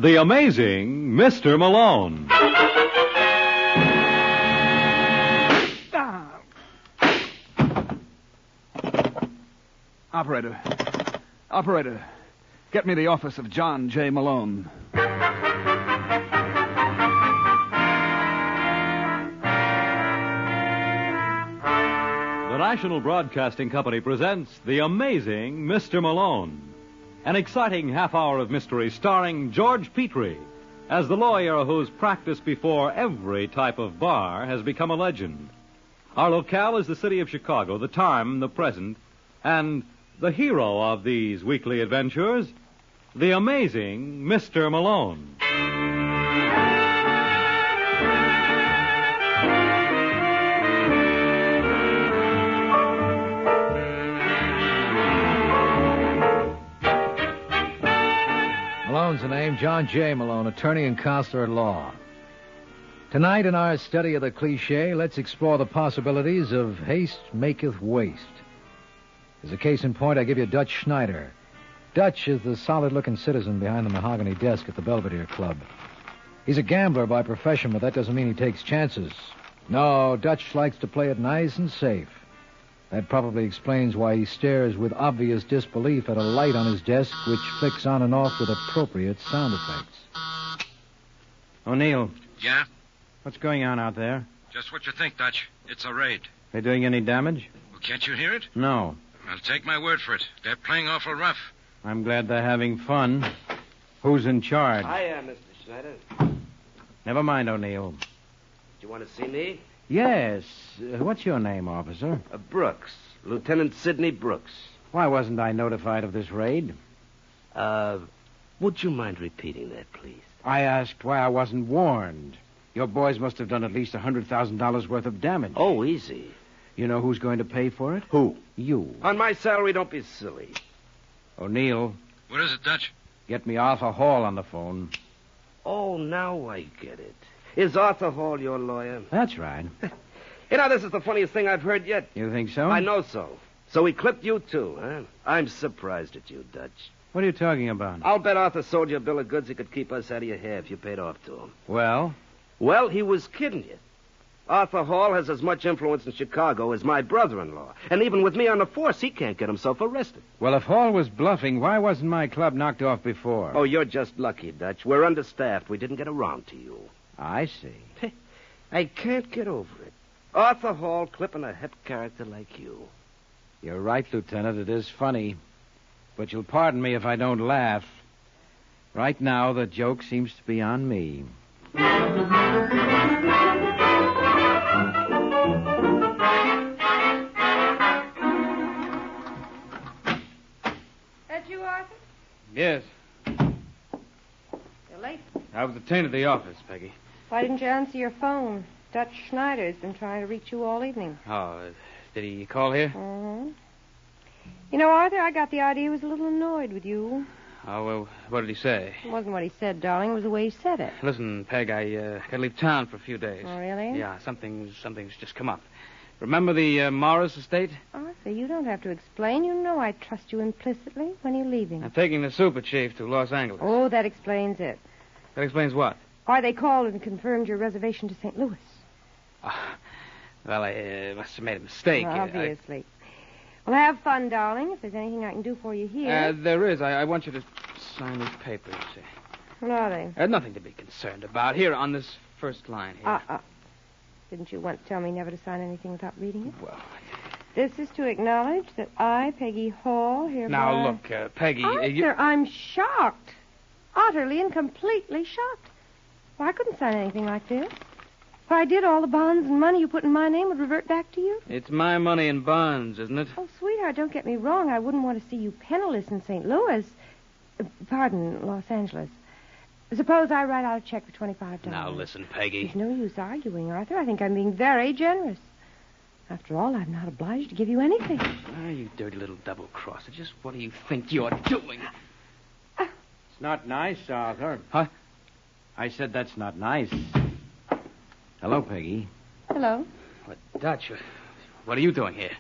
The Amazing Mr. Malone. Operator, get me the office of John J. Malone. The National Broadcasting Company presents The Amazing Mr. Malone, an exciting half-hour of mystery starring George Petrie as the lawyer whose practice before every type of bar has become a legend. Our locale is the city of Chicago, the time, the present, and the hero of these weekly adventures, The Amazing Mr. Malone. Malone's the name, John J. Malone, attorney and counselor at law. Tonight, in our study of the cliché, let's explore the possibilities of haste maketh waste. As a case in point, I give you Dutch Schneider. Dutch is the solid-looking citizen behind the mahogany desk at the Belvedere Club. He's a gambler by profession, but that doesn't mean he takes chances. No, Dutch likes to play it nice and safe. That probably explains why he stares with obvious disbelief at a light on his desk which flicks on and off with appropriate sound effects. O'Neill. Yeah? What's going on out there? Just what you think, Dutch. It's a raid. They doing any damage? Well, can't you hear it? No. Well, take my word for it. They're playing awful rough. I'm glad they're having fun. Who's in charge? I am, Mr. Schneider. Never mind, O'Neill. Do you want to see me? Yes. What's your name, officer? Brooks. Lieutenant Sidney Brooks. Why wasn't I notified of this raid? Would you mind repeating that, please? I asked why I wasn't warned. Your boys must have done at least $100,000 worth of damage. Oh, easy. You know who's going to pay for it? Who? You. On my salary, don't be silly. O'Neill, What is it, Dutch? get me Arthur Hall on the phone. Oh, now I get it. Is Arthur Hall your lawyer? That's right. You know, this is the funniest thing I've heard yet. You think so? I know so. So he clipped you, too, huh? I'm surprised at you, Dutch. What are you talking about? I'll bet Arthur sold you a bill of goods he could keep us out of your hair if you paid off to him. Well? Well, he was kidding you. Arthur Hall has as much influence in Chicago as my brother-in-law. And even with me on the force, he can't get himself arrested. Well, if Hall was bluffing, why wasn't my club knocked off before? Oh, you're just lucky, Dutch. We're understaffed. We didn't get around to you. I see. I can't get over it. Arthur Hall clipping a hip character like you. You're right, Lieutenant. It is funny. But you'll pardon me if I don't laugh. Right now, the joke seems to be on me. That you, Arthur? Yes. You're late. I was detained at the office, Peggy. Why didn't you answer your phone? Dutch Schneider's been trying to reach you all evening. Oh, did he call here? Mm-hmm. You know, Arthur, I got the idea he was a little annoyed with you. Oh, well, what did he say? It wasn't what he said, darling. It was the way he said it. Listen, Peg, I gotta leave town for a few days. Oh, really? Yeah, something's just come up. Remember the Morris estate? Arthur, you don't have to explain. You know I trust you implicitly. When are you leaving? I'm taking the super chief to Los Angeles. Oh, that explains it. That explains what? Why they called and confirmed your reservation to St. Louis. Well, I must have made a mistake. Obviously. Well, have fun, darling. If there's anything I can do for you here. There is. I want you to sign these papers. What are they? Nothing to be concerned about. Here, on this first line here. Didn't you once tell me never to sign anything without reading it? Well... This is to acknowledge that I, Peggy Hall, hereby... Now, look, Peggy... Arthur, I'm shocked. Utterly and completely shocked. Well, I couldn't sign anything like this. If I did, all the bonds and money you put in my name would revert back to you. It's my money in bonds, isn't it? Oh, sweetheart, don't get me wrong. I wouldn't want to see you penniless in St. Louis. Los Angeles. Suppose I write out a check for $25. Now, listen, Peggy. There's no use arguing, Arthur. I think I'm being very generous. After all, I'm not obliged to give you anything. Ah, you dirty little double-crosser. Just what do you think you're doing? It's not nice, Arthur. Huh? I said that's not nice. Hello, Peggy. Hello. What, Dutch, what are you doing here?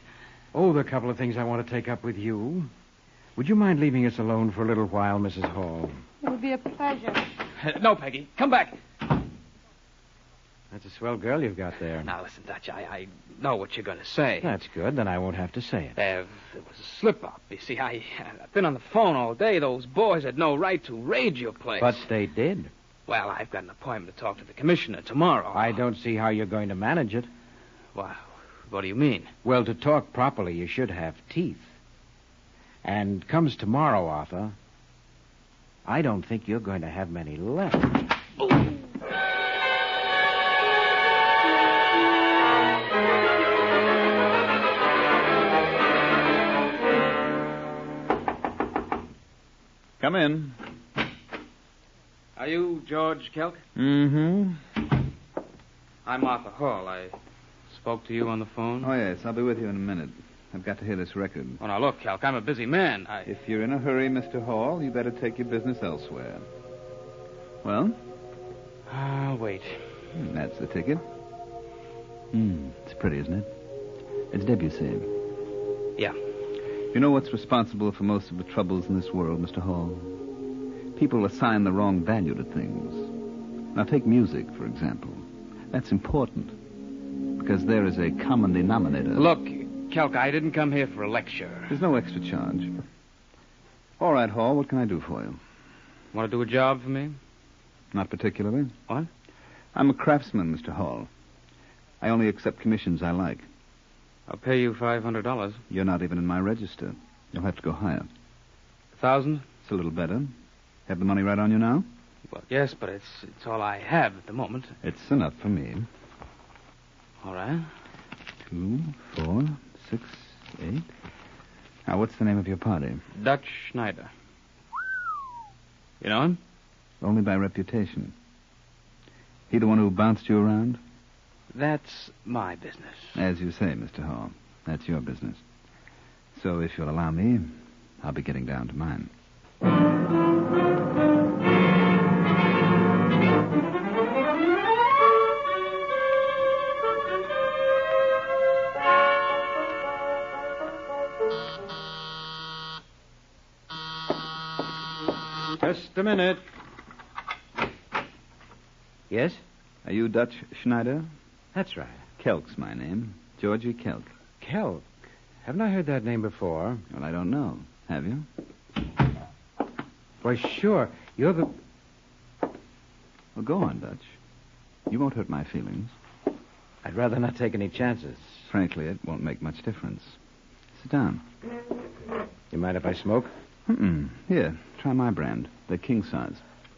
Oh, there are a couple of things I want to take up with you. Would you mind leaving us alone for a little while, Mrs. Hall? It would be a pleasure. No, Peggy. Come back. That's a swell girl you've got there. Now, listen, Dutch, I know what you're going to say. That's good. Then I won't have to say it. There was a slip-up. You see, I've been on the phone all day. Those boys had no right to raid your place. But they did. Well, I've got an appointment to talk to the commissioner tomorrow. I don't see how you're going to manage it. Well, what do you mean? Well, to talk properly, you should have teeth. And comes tomorrow, Arthur, I don't think you're going to have many left. Come in. Are you George Kelk? Mm-hmm. I'm Arthur Hall. I spoke to you on the phone. Oh, yes. I'll be with you in a minute. I've got to hear this record. Oh, now, look, Kelk, I'm a busy man. If you're in a hurry, Mr. Hall, you better take your business elsewhere. Well? I'll wait. That's the ticket. It's pretty, isn't it? It's Debussy. Yeah. You know what's responsible for most of the troubles in this world, Mr. Hall? People assign the wrong value to things. Now, take music, for example. That's important, because there is a common denominator. Look, Kelk, I didn't come here for a lecture. There's no extra charge. All right, Hall, what can I do for you? Want to do a job for me? Not particularly. What? I'm a craftsman, Mr. Hall. I only accept commissions I like. I'll pay you $500. You're not even in my register. You'll have to go higher. 1,000? It's a little better. Have the money right on you now? Well, yes, but it's all I have at the moment. It's enough for me. All right. 2, 4, 6, 8. Now, what's the name of your party? Dutch Schneider. You know him? Only by reputation. He the one who bounced you around? That's my business. As you say, Mr. Hall. That's your business. So if you'll allow me, I'll be getting down to mine. Just a minute. Yes? Are you Dutch Schneider? That's right. Kelk's my name. Georgie Kelk. Kelk. Haven't I heard that name before? Well, I don't know. Have you? Why, sure. You're the... Well, go on, Dutch. You won't hurt my feelings. I'd rather not take any chances. Frankly, it won't make much difference. Sit down. You mind if I smoke? Here, try my brand. They're king size.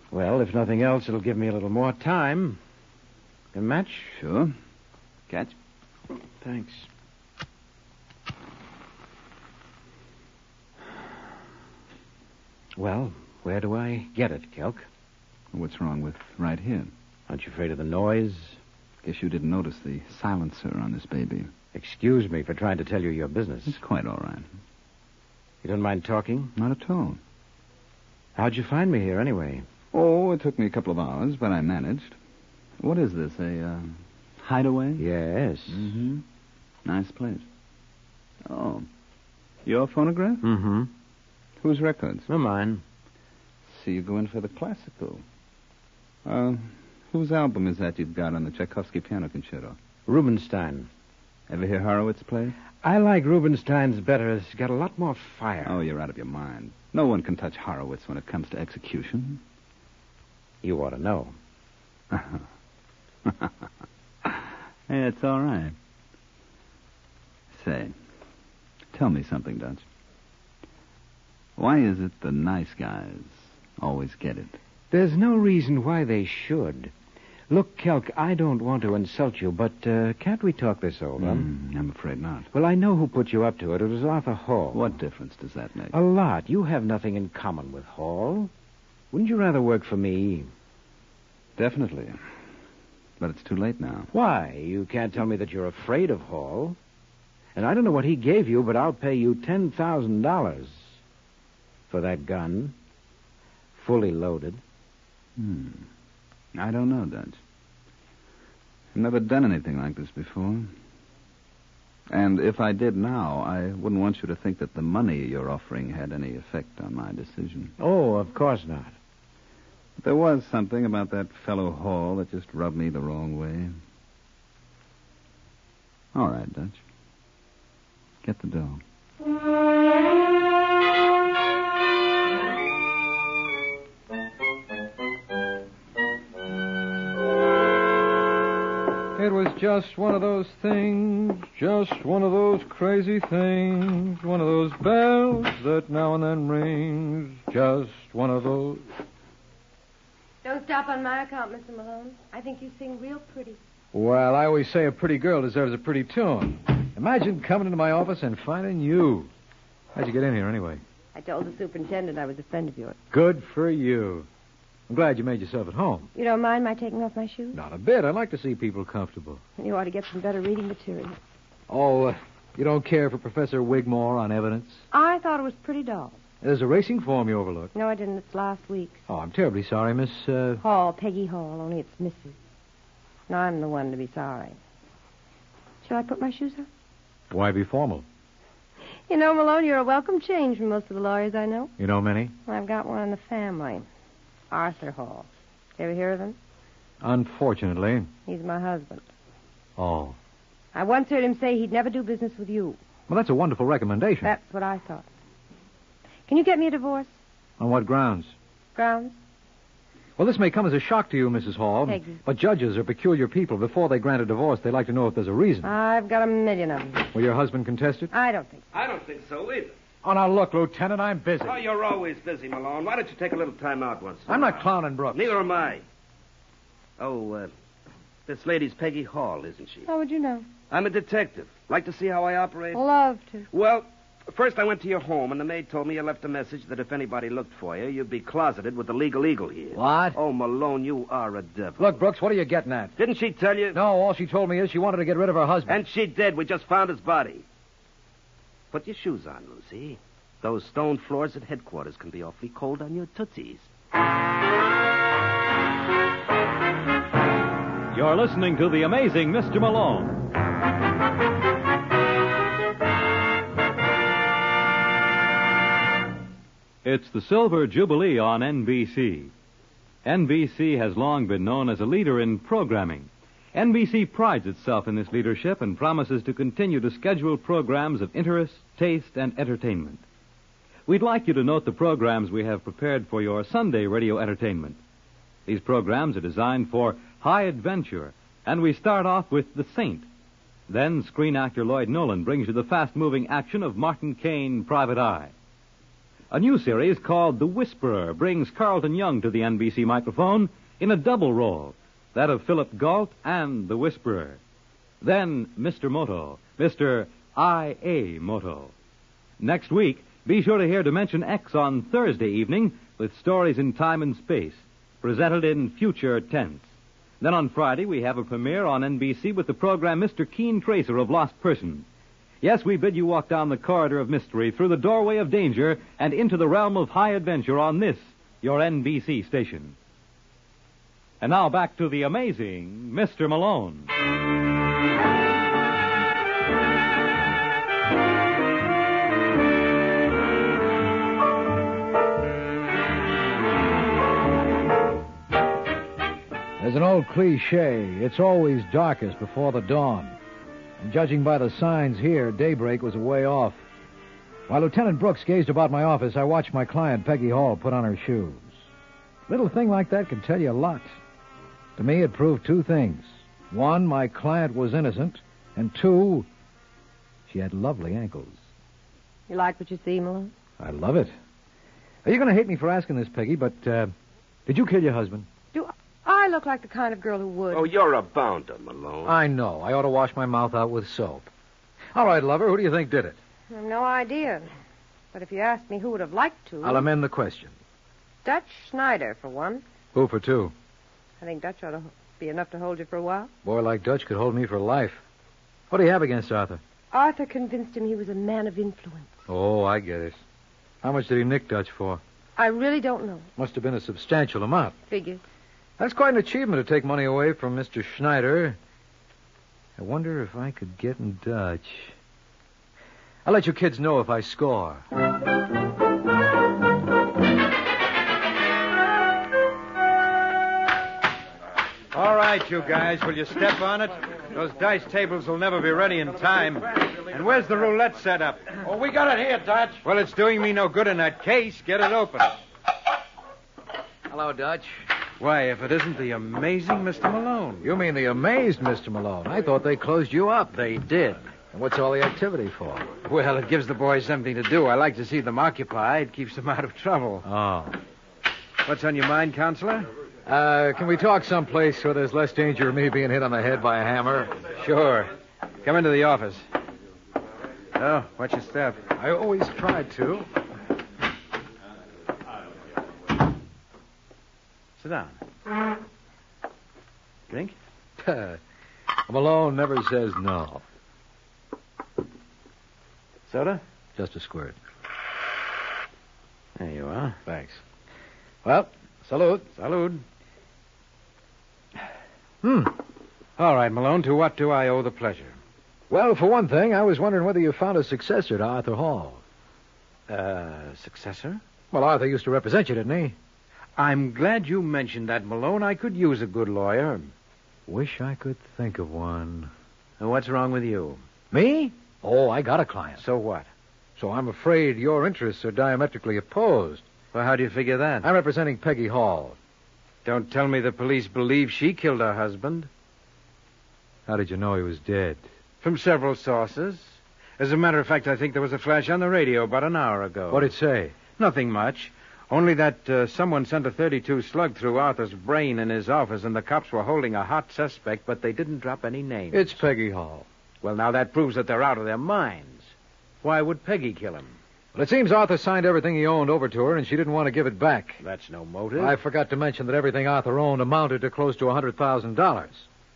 Well, if nothing else, it'll give me a little more time. A match? Sure. Catch? Thanks. Well, where do I get it, Kelk? What's wrong with right here? Aren't you afraid of the noise? Guess you didn't notice the silencer on this baby. Excuse me for trying to tell you your business. It's quite all right. You don't mind talking? Not at all. How'd you find me here, anyway? Oh, it took me a couple of hours, but I managed. What is this, a hideaway? Yes. Mm-hmm. Nice place. Oh. Your phonograph? Mm-hmm. Whose records? No, mine. See, you go in for the classical. Whose album is that you've got on the Tchaikovsky piano concerto? Rubinstein. Ever hear Horowitz play? I like Rubinstein's better. It's got a lot more fire. Oh, you're out of your mind. No one can touch Horowitz when it comes to execution. You ought to know. Hey, it's all right. Say, tell me something, Dutch. Why is it the nice guys always get it? There's no reason why they should. Look, Kelk, I don't want to insult you, but can't we talk this over? I'm afraid not. Well, I know who put you up to it. It was Arthur Hall. What difference does that make? A lot. You have nothing in common with Hall. Wouldn't you rather work for me? Definitely. But it's too late now. Why? You can't tell me that you're afraid of Hall. And I don't know what he gave you, but I'll pay you $10,000 for that gun, fully loaded. I don't know, Dutch. I've never done anything like this before. And if I did now, I wouldn't want you to think that the money you're offering had any effect on my decision. Oh, of course not. But there was something about that fellow Hall that just rubbed me the wrong way. All right, Dutch. Get the dough. It was just one of those things, just one of those crazy things, one of those bells that now and then rings, just one of those. Don't stop on my account, Mr. Malone. I think you sing real pretty. Well, I always say a pretty girl deserves a pretty tune. Imagine coming into my office and finding you. How'd you get in here, anyway? I told the superintendent I was a friend of yours. Good for you. I'm glad you made yourself at home. You don't mind my taking off my shoes? Not a bit. I like to see people comfortable. You ought to get some better reading material. Oh, you don't care for Professor Wigmore on evidence? I thought it was pretty dull. There's a racing form you overlooked. No, I didn't. It's last week. Oh, I'm terribly sorry, Miss, Hall, Peggy Hall, only it's Mrs. And I'm the one to be sorry. Shall I put my shoes on? Why be formal? You know, Malone, you're a welcome change from most of the lawyers I know. You know many? I've got one in the family. Arthur Hall. Ever hear of him? Unfortunately. He's my husband. Oh. I once heard him say he'd never do business with you. Well, that's a wonderful recommendation. That's what I thought. Can you get me a divorce? On what grounds? Grounds? Well, this may come as a shock to you, Mrs. Hall. Peggy. But judges are peculiar people. Before they grant a divorce, they like to know if there's a reason. I've got a million of them. Will your husband contest it? I don't think so. I don't think so either. Oh, now look, Lieutenant, I'm busy. Oh, you're always busy, Malone. Why don't you take a little time out once in a I'm while? not clowning Brooks. Neither am I. Oh, this lady's Peggy Hall, isn't she? How would you know? I'm a detective. Like to see how I operate? Love to. Well, first I went to your home, and the maid told me you left a message that if anybody looked for you, you'd be closeted with the legal eagle here. What? Oh, Malone, you are a devil. Look, Brooks, what are you getting at? Didn't she tell you? No, all she told me is she wanted to get rid of her husband. And she did. We just found his body. Put your shoes on, Lucy. Those stone floors at headquarters can be awfully cold on your tootsies. You're listening to The Amazing Mr. Malone. It's the Silver Jubilee on NBC. NBC has long been known as a leader in programming. NBC prides itself in this leadership and promises to continue to schedule programs of interest, taste, and entertainment. We'd like you to note the programs we have prepared for your Sunday radio entertainment. These programs are designed for high adventure, and we start off with The Saint. Then screen actor Lloyd Nolan brings you the fast-moving action of Martin Caine, Private Eye. A new series called The Whisperer brings Carlton Young to the NBC microphone in a double role, that of Philip Galt and The Whisperer. Then Mr. Moto, Mr. I.A. Moto. Next week, be sure to hear Dimension X on Thursday evening with stories in time and space, presented in future tense. Then on Friday, we have a premiere on NBC with the program Mr. Keen Tracer of Lost Persons. Yes, we bid you walk down the corridor of mystery, through the doorway of danger, and into the realm of high adventure on this, your NBC station. And now back to the amazing Mr. Malone. There's an old cliche. It's always darkest before the dawn. And judging by the signs here, daybreak was a way off. While Lieutenant Brooks gazed about my office, I watched my client, Peggy Hall, put on her shoes. A little thing like that can tell you a lot. To me, it proved two things. One, my client was innocent. And two, she had lovely ankles. You like what you see, Malone? I love it. Are you going to hate me for asking this, Peggy, but did you kill your husband? Do I look like the kind of girl who would? Oh, you're a bounder, Malone. I know. I ought to wash my mouth out with soap. All right, lover, who do you think did it? I have no idea. But if you asked me who would have liked to... I'll amend the question. Dutch Schneider, for one. Who for two? I think Dutch ought to be enough to hold you for a while. Boy like Dutch could hold me for life. What do you have against Arthur? Arthur convinced him he was a man of influence. Oh, I get it. How much did he nick Dutch for? I really don't know. Must have been a substantial amount. Figures. That's quite an achievement to take money away from Mr. Schneider. I wonder if I could get in Dutch. I'll let you kids know if I score. right, you guys. Will you step on it? Those dice tables will never be ready in time. And where's the roulette setup? Oh, we got it here, Dutch. Well, it's doing me no good in that case. Get it open. Hello, Dutch. Why, if it isn't the amazing Mr. Malone. You mean the amazed Mr. Malone? I thought they closed you up. They did. And what's all the activity for? Well, it gives the boys something to do. I like to see them occupied. Keeps them out of trouble. Oh. What's on your mind, Counselor? Can we talk someplace where there's less danger of me being hit on the head by a hammer? Sure. Come into the office. Oh, watch your step. I always tried to. Sit down. Drink? Malone never says no. Soda? Just a squirt. There you are. Thanks. Well, salute. Salud. All right, Malone. To what do I owe the pleasure? Well, for one thing, I was wondering whether you found a successor to Arthur Hall. Successor? Well, Arthur used to represent you, didn't he? I'm glad you mentioned that, Malone. I could use a good lawyer. Wish I could think of one. And what's wrong with you? Me? Oh, I got a client. So what? So I'm afraid your interests are diametrically opposed. Well, how do you figure that? I'm representing Peggy Hall. Don't tell me the police believe she killed her husband. How did you know he was dead? From several sources. As a matter of fact, I think there was a flash on the radio about an hour ago. What'd it say? Nothing much. Only that someone sent a .32 slug through Arthur's brain in his office, and the cops were holding a hot suspect, but they didn't drop any names. It's Peggy Hall. Well, now that proves that they're out of their minds. Why would Peggy kill him? Well, it seems Arthur signed everything he owned over to her, and she didn't want to give it back. That's no motive. I forgot to mention that everything Arthur owned amounted to close to $100,000.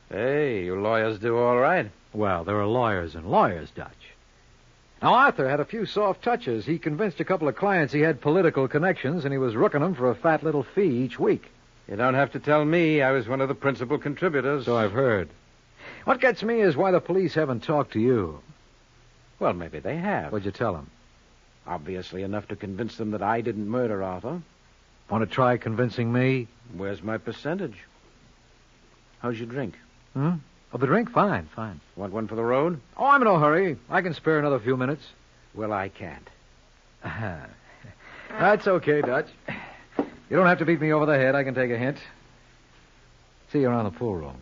Hey, you lawyers do all right. Well, there are lawyers and lawyers, Dutch. Now, Arthur had a few soft touches. He convinced a couple of clients he had political connections, and he was rooking them for a fat little fee each week. You don't have to tell me. I was one of the principal contributors. So I've heard. What gets me is why the police haven't talked to you. Well, maybe they have. What'd you tell them? Obviously enough to convince them that I didn't murder Arthur. Want to try convincing me? Where's my percentage? How's your drink? Oh, the drink? Fine. Want one for the road? Oh, I'm in no hurry. I can spare another few minutes. Well, I can't. That's okay, Dutch. You don't have to beat me over the head. I can take a hint. See you around the pool room.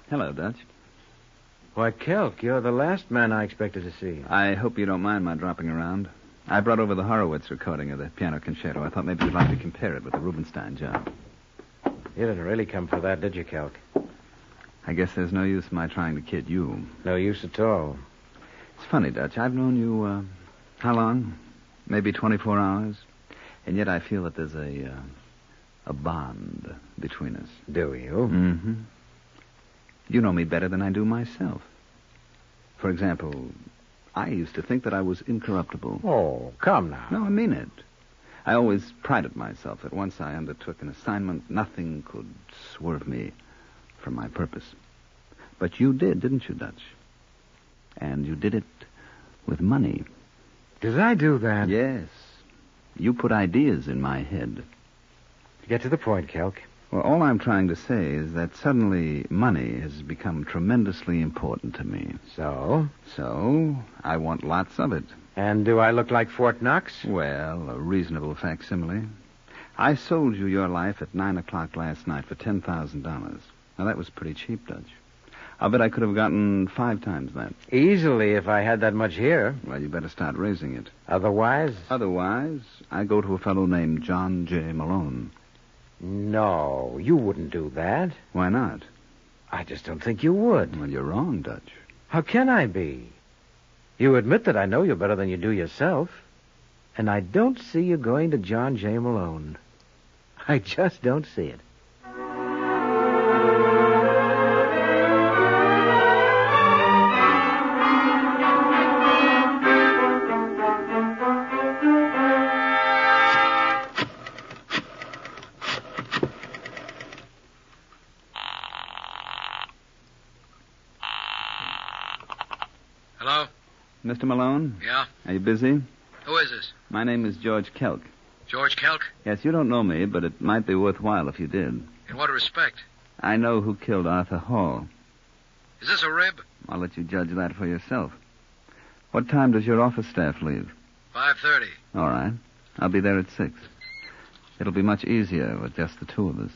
Hello, Dutch. Why, Kelk, you're the last man I expected to see. I hope you don't mind my dropping around. I brought over the Horowitz recording of the piano concerto. I thought maybe you'd like to compare it with the Rubinstein job. You didn't really come for that, did you, Kelk? I guess there's no use in my trying to kid you. No use at all. It's funny, Dutch. I've known you, how long? Maybe 24 hours. And yet I feel that there's a bond between us. Do you? Mm-hmm. You know me better than I do myself. For example, I used to think that I was incorruptible. Oh, come now. No, I mean it. I always prided myself that once I undertook an assignment, nothing could swerve me from my purpose. But you did, didn't you, Dutch? And you did it with money. Did I do that? Yes. You put ideas in my head. Get to the point, Kelk. Well, all I'm trying to say is that suddenly money has become tremendously important to me. So? So, I want lots of it. And do I look like Fort Knox? Well, a reasonable facsimile. I sold you your life at 9 o'clock last night for $10,000. Now, that was pretty cheap, Dutch. I'll bet I could have gotten 5 times that. Easily, if I had that much here. Well, you better start raising it. Otherwise? Otherwise, I go to a fellow named John J. Malone. No, you wouldn't do that. Why not? I just don't think you would. Well, you're wrong, Dutch. How can I be? You admit that I know you better than you do yourself. And I don't see you going to John J. Malone. I just don't see it. Mr. Malone? Yeah? Are you busy? Who is this? My name is George Kelk. George Kelk? Yes, you don't know me, but it might be worthwhile if you did. In what respect? I know who killed Arthur Hall. Is this a rib? I'll let you judge that for yourself. What time does your office staff leave? 5:30. All right. I'll be there at 6. It'll be much easier with just the two of us.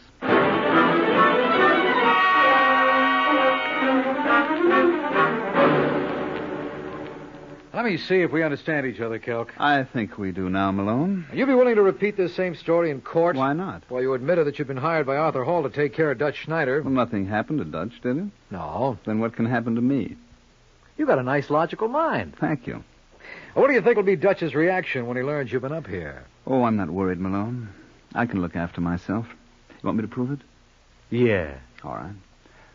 Let me see if we understand each other, Kelk. I think we do now, Malone. You'd be willing to repeat this same story in court? Why not? Well, you admitted that you'd been hired by Arthur Hall to take care of Dutch Schneider. Well, nothing happened to Dutch, did it? No. Then what can happen to me? You got a nice logical mind. Thank you. Well, what do you think will be Dutch's reaction when he learns you've been up here? Oh, I'm not worried, Malone. I can look after myself. You want me to prove it? Yeah. All right.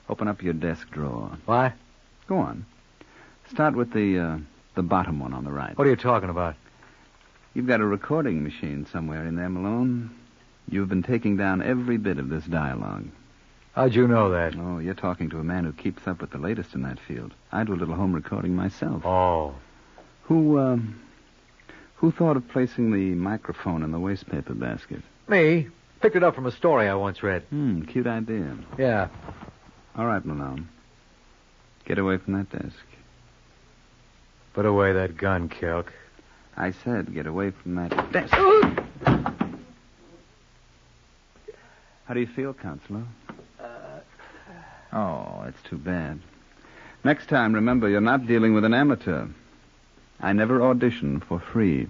Open up your desk drawer. Why? Go on. Start with the bottom one on the right. What are you talking about? You've got a recording machine somewhere in there, Malone. You've been taking down every bit of this dialogue. How'd you know that? Oh, you're talking to a man who keeps up with the latest in that field. I do a little home recording myself. Oh. Who thought of placing the microphone in the wastepaper basket? Me. Picked it up from a story I once read. Cute idea. Yeah. All right, Malone. Get away from that desk. Put away that gun, Kelk. I said get away from that desk. How do you feel, Counselor? Oh, that's too bad. Next time, remember, you're not dealing with an amateur. I never audition for free.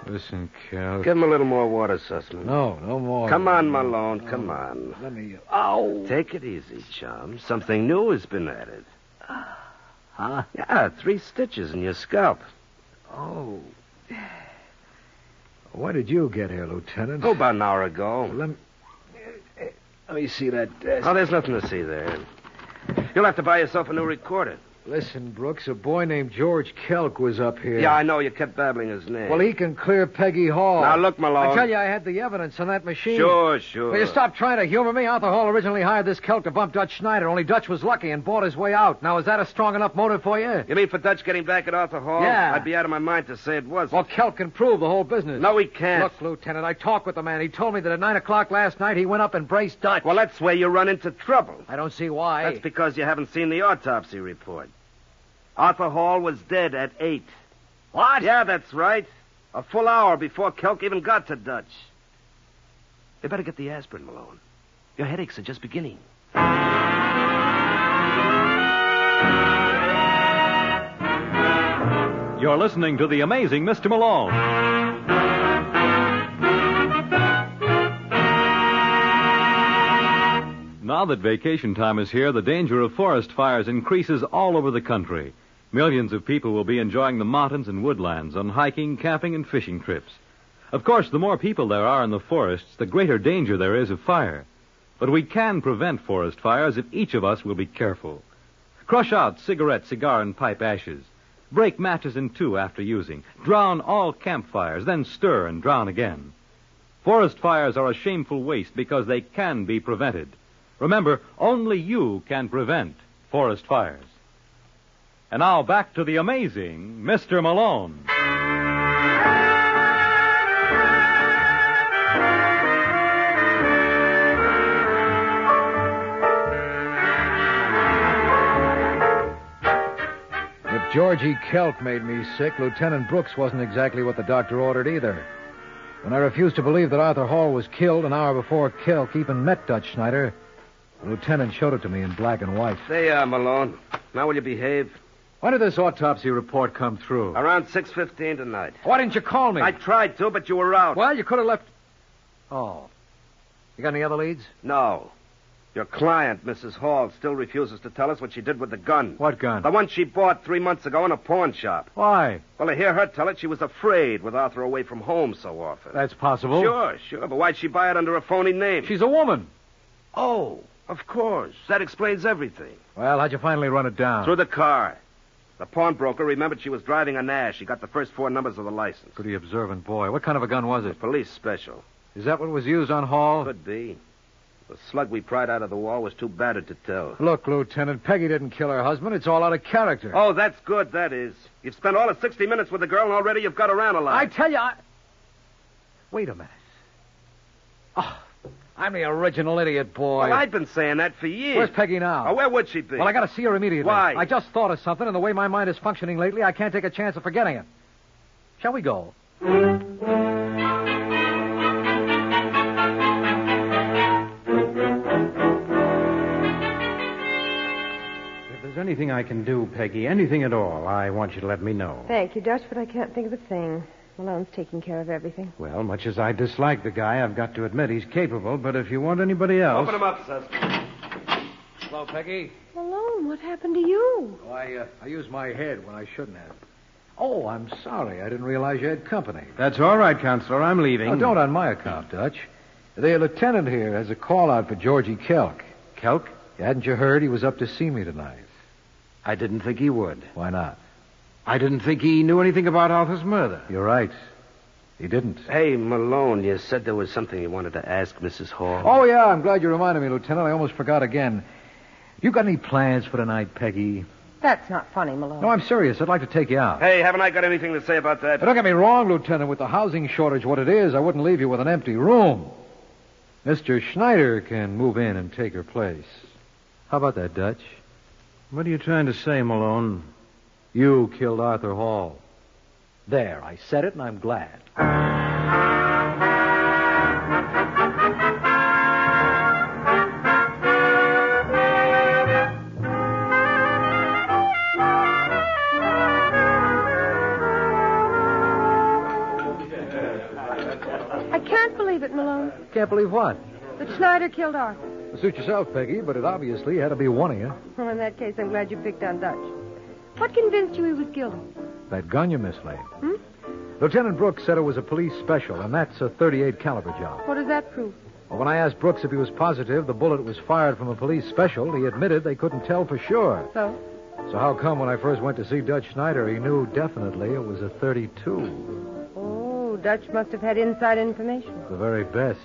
Listen, Kelk. Give him a little more water, Sussman. No more. Come on, Malone, come on. Let me... Ow! Take it easy, chum. Something new has been added. Huh? Yeah, 3 stitches in your scalp. Oh. When did you get here, Lieutenant? Oh, about an hour ago. Let me see that desk. Oh, there's nothing to see there. You'll have to buy yourself a new recorder. Listen, Brooks, a boy named George Kelk was up here. Yeah, I know. You kept babbling his name. Well, he can clear Peggy Hall. Now, look, Malone. I tell you, I had the evidence on that machine. Sure. Will you stop trying to humor me? Arthur Hall originally hired this Kelk to bump Dutch Schneider, only Dutch was lucky and bought his way out. Now, is that a strong enough motive for you? You mean for Dutch getting back at Arthur Hall? Yeah. I'd be out of my mind to say it was. Well, Kelk can prove the whole business. No, he can't. Look, Lieutenant, I talked with the man. He told me that at 9 o'clock last night he went up and braced Dutch. Well, that's where you run into trouble. I don't see why. That's because you haven't seen the autopsy report. Arthur Hall was dead at 8. What? Yeah, that's right. A full hour before Kelk even got to Dutch. You better get the aspirin, Malone. Your headaches are just beginning. You're listening to The Amazing Mr. Malone. Now that vacation time is here, the danger of forest fires increases all over the country. Millions of people will be enjoying the mountains and woodlands on hiking, camping, and fishing trips. Of course, the more people there are in the forests, the greater danger there is of fire. But we can prevent forest fires if each of us will be careful. Crush out cigarette, cigar, and pipe ashes. Break matches in 2 after using. Drown all campfires, then stir and drown again. Forest fires are a shameful waste because they can be prevented. Remember, only you can prevent forest fires. And now back to the amazing Mr. Malone. If Georgie Kelk made me sick, Lieutenant Brooks wasn't exactly what the doctor ordered either. When I refused to believe that Arthur Hall was killed an hour before Kelk even met Dutch Schneider, the lieutenant showed it to me in black and white. There you are, Malone. Now will you behave? When did this autopsy report come through? Around 6:15 tonight. Why didn't you call me? I tried to, but you were out. Well, you could have left... Oh. You got any other leads? No. Your client, Mrs. Hall, still refuses to tell us what she did with the gun. What gun? The one she bought 3 months ago in a pawn shop. Why? Well, to hear her tell it, she was afraid with Arthur away from home so often. That's possible. Sure. But why'd she buy it under a phony name? She's a woman. Oh, of course. That explains everything. Well, how'd you finally run it down? Through the car. The pawnbroker remembered she was driving a Nash. He got the first 4 numbers of the license. Pretty observant boy. What kind of a gun was A it? police special. Is that what was used on Hall? Could be. The slug we pried out of the wall was too battered to tell. Look, Lieutenant, Peggy didn't kill her husband. It's all out of character. Oh, that's good, that is. You've spent all of 60 minutes with the girl, and already you've got her analyzed. I tell you, Wait a minute. Oh, I'm the original idiot, boy. Well, I've been saying that for years. Where's Peggy now? Oh, where would she be? Well, I got to see her immediately. Why? I just thought of something, and the way my mind is functioning lately, I can't take a chance of forgetting it. Shall we go? If there's anything I can do, Peggy, anything at all, I want you to let me know. Thank you, Dutch, but I can't think of a thing. Malone's taking care of everything. Well, much as I dislike the guy, I've got to admit he's capable, but if you want anybody else... Open him up, Sus. Hello, Peggy. Malone, what happened to you? Oh, I used my head when I shouldn't have. Oh, I'm sorry. I didn't realize you had company. That's all right, Counselor. I'm leaving. Oh, don't on my account, Dutch. The lieutenant here has a call out for Georgie Kelk. Kelk? Hadn't you heard he was up to see me tonight? I didn't think he would. Why not? I didn't think he knew anything about Arthur's murder. You're right. He didn't. Hey, Malone, you said there was something you wanted to ask Mrs. Hall. Oh, yeah, I'm glad you reminded me, Lieutenant. I almost forgot again. You got any plans for tonight, Peggy? That's not funny, Malone. No, I'm serious. I'd like to take you out. Hey, haven't I got anything to say about that? Now, don't get me wrong, Lieutenant. With the housing shortage what it is, I wouldn't leave you with an empty room. Mr. Schneider can move in and take her place. How about that, Dutch? What are you trying to say, Malone? You killed Arthur Hall. There, I said it, and I'm glad. I can't believe it, Malone. Can't believe what? That Schneider killed Arthur. Suit yourself, Peggy, but it obviously had to be one of you. Well, in that case, I'm glad you picked on Dutch. What convinced you he was guilty? That gun you mislaid. Lieutenant Brooks said it was a police special, and that's a .38 caliber job. What does that prove? Well, when I asked Brooks if he was positive the bullet was fired from a police special, he admitted they couldn't tell for sure. So? So how come when I first went to see Dutch Schneider, he knew definitely it was a .32? Oh, Dutch must have had inside information. The very best.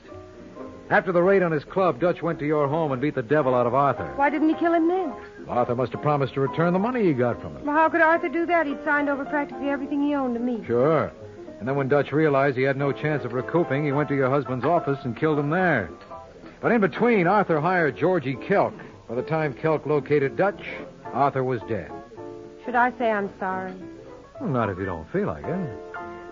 After the raid on his club, Dutch went to your home and beat the devil out of Arthur. Why didn't he kill him then? Arthur must have promised to return the money he got from him. Well, how could Arthur do that? He'd signed over practically everything he owned to me. Sure. And then when Dutch realized he had no chance of recouping, he went to your husband's office and killed him there. But in between, Arthur hired Georgie Kelk. By the time Kelk located Dutch, Arthur was dead. Should I say I'm sorry? Well, not if you don't feel like it.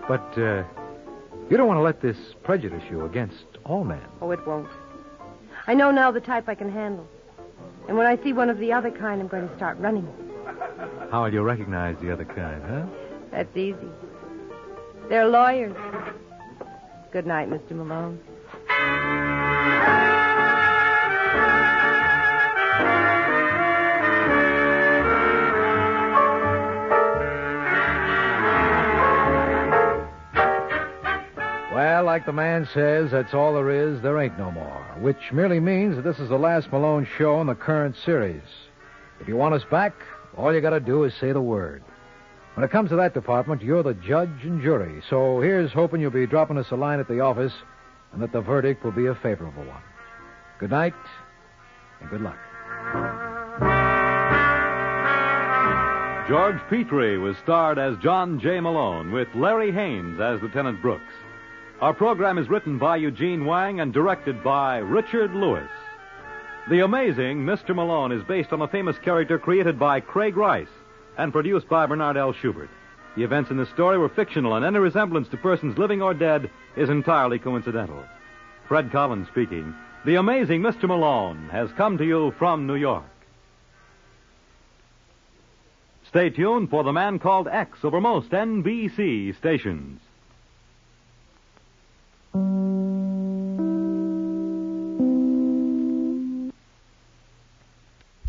But you don't want to let this prejudice you against all men. Oh, it won't. I know now the type I can handle. And when I see one of the other kind, I'm going to start running. How will you recognize the other kind, huh? That's easy. They're lawyers. Good night, Mr. Malone. Well, like the man says, that's all there is. There ain't no more. Which merely means that this is the last Malone show in the current series. If you want us back, all you got to do is say the word. When it comes to that department, you're the judge and jury. So here's hoping you'll be dropping us a line at the office and that the verdict will be a favorable one. Good night and good luck. George Petrie was starred as John J. Malone with Larry Haynes as Lieutenant Brooks. Our program is written by Eugene Wang and directed by Richard Lewis. The Amazing Mr. Malone is based on a famous character created by Craig Rice and produced by Bernard L. Schubert. The events in this story were fictional, and any resemblance to persons living or dead is entirely coincidental. Fred Collins speaking. The Amazing Mr. Malone has come to you from New York. Stay tuned for The Man Called X over most NBC stations.